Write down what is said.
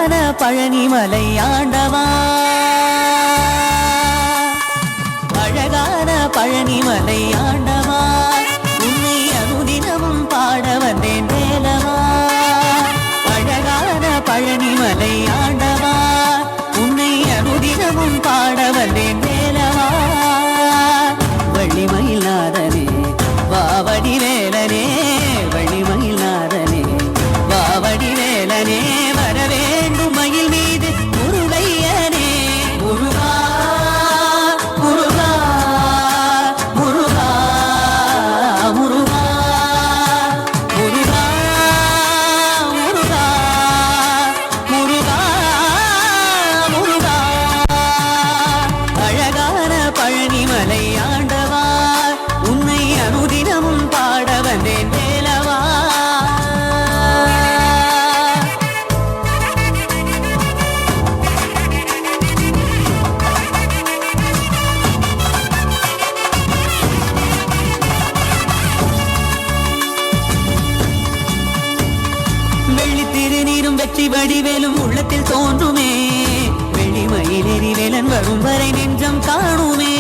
அழகான பழனிமலை ஆண்டவா, அழகான பழனிமலை ஆண்டவா, உன்னை அனுதினமும் பாட வந்தேன் வேலவா. அழகான பழனிமலை ஆண்டவா, உன்னை அனுதினமும் பாட வந்தேன் வேலவா. வள்ளிமயில்நாதனே வாவடி வேலனே, வள்ளிமயில்நாதனே வாவடி வேலனே, வர வேண்டும் மயில் மீது முருகையனே. முருகா முருகா முருகா முருகா முருகா முருகா முருகா முருகா. அழகான பழனிமலை ஆண்டவா, உன்னை அனுதினமும் பாட வந்தேன் வேலவா. வெள்ளி திருநீரும் வெற்றி வடிவேலும் உள்ளத்தில் தோன்றுமே, வெள்ளிமயிலேறி வேலன் வரும் வரை நெஞ்சம் காணுமே.